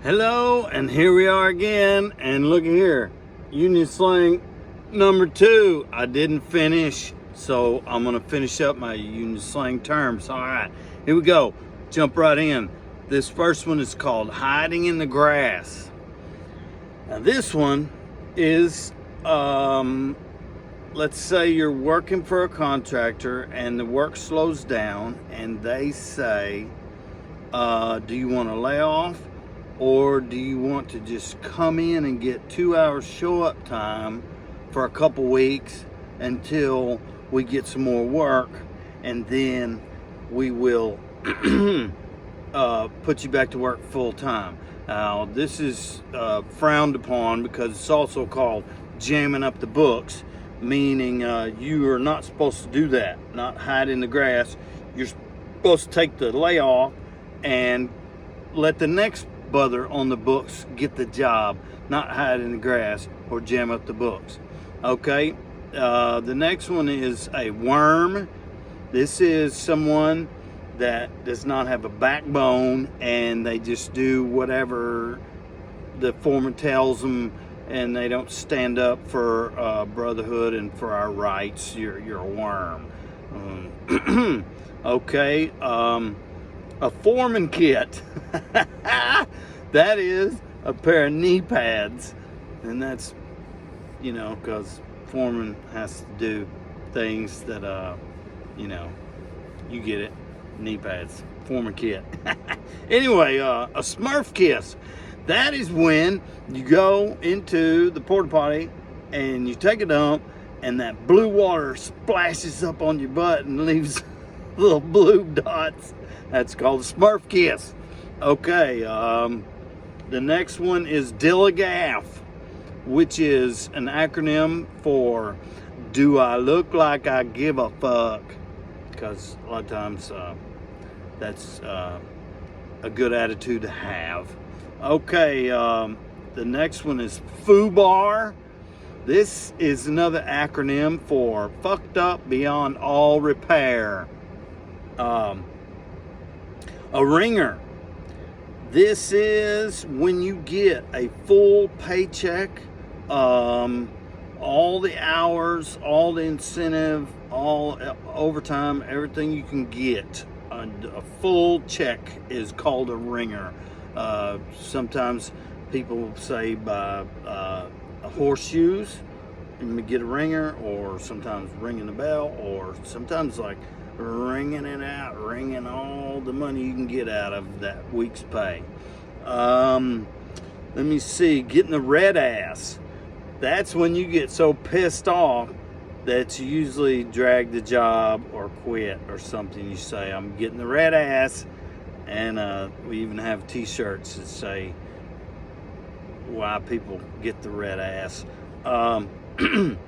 Hello, and here we are again, and look here, Union Slang number 2. I didn't finish, so I'm gonna finish up my Union Slang terms. All right, here we go. Jump right in. This first one is called hiding in the grass. Now this one is, let's say you're working for a contractor and the work slows down and they say, do you want to lay off? Or do you want to just come in and get 2 hours show up time for a couple weeks until we get some more work, and then we will put you back to work full time? Now, this is frowned upon because it's also called jamming up the books, meaning you are not supposed to do that, not hide in the grass. You're supposed to take the layoff and let the next brother on the books get the job, not hide in the grass or jam up the books. Okay, the next one is a worm. This is someone that does not have a backbone and they just do whatever the foreman tells them, and they don't stand up for brotherhood and for our rights. You're a worm. Okay, a foreman kit. That is a pair of knee pads, and that's, you know, because foreman has to do things that you get it. Knee pads, foreman kit. Anyway, a Smurf kiss. That is when you go into the porta potty and you take a dump and that blue water splashes up on your butt and leaves little blue dots. That's called a Smurf kiss. Okay, the next one is DILLAGAF, which is an acronym for Do I Look Like I Give a Fuck? Because a lot of times that's a good attitude to have. Okay, the next one is FUBAR. This is another acronym for fucked up beyond all repair. A ringer. This is when you get a full paycheck, all the hours, all the incentive, all overtime, everything you can get. A full check is called a ringer. Sometimes people say by horseshoes, you get a ringer, or sometimes ringing the bell, or sometimes like ringing it out, ringing all the money you can get out of that week's pay. Let me see, getting the red ass. That's when you get so pissed off that you usually drag the job or quit or something. You say, I'm getting the red ass, and we even have t-shirts that say why people get the red ass.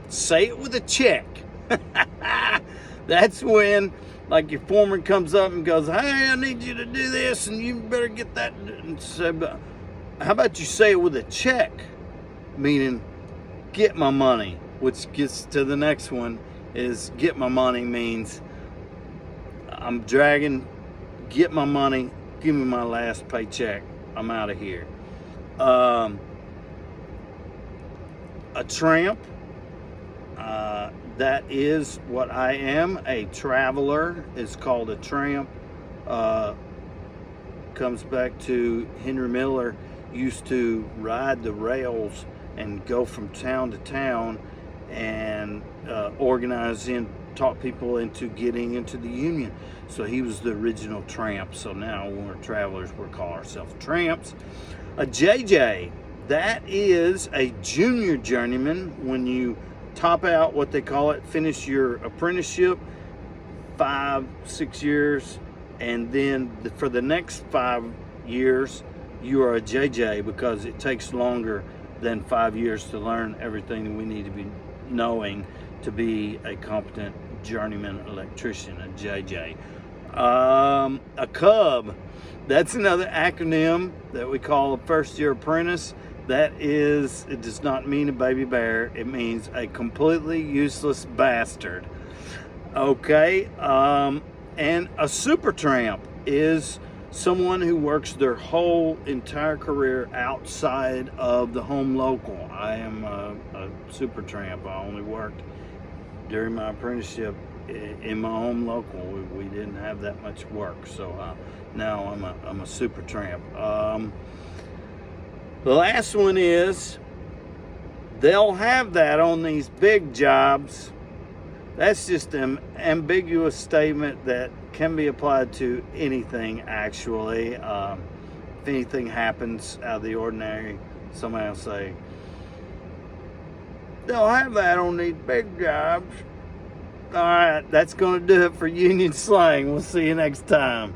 Say it with a check. That's when, like, your foreman comes up and goes, hey, I need you to do this, and you better get that. And say, how about you say it with a check, meaning get my money, which gets to the next one, is get my money means I'm dragging, get my money, give me my last paycheck, I'm out of here. A tramp. That is what I am, a traveler. Is called a tramp. Comes back to Henry Miller used to ride the rails and go from town to town and organize and talk people into getting into the Union. So he was the original tramp. So now when we're travelers, we call ourselves tramps. A JJ, that is a junior journeyman. When you top out, what they call it, finish your apprenticeship, 5-6 years, and then for the next 5 years you are a JJ, because it takes longer than 5 years to learn everything that we need to be knowing to be a competent journeyman electrician, a JJ. A cub, that's another acronym that we call a first year apprentice. That is, it does not mean a baby bear. It means a completely useless bastard. Okay, and a super tramp is someone who works their whole entire career outside of the home local. I am a super tramp. I only worked during my apprenticeship in my home local. We didn't have that much work, so now I'm a super tramp. The last one is, they'll have that on these big jobs. That's just an ambiguous statement that can be applied to anything, actually. If anything happens out of the ordinary, somebody will say, they'll have that on these big jobs. All right, that's going to do it for Union Slang. We'll see you next time.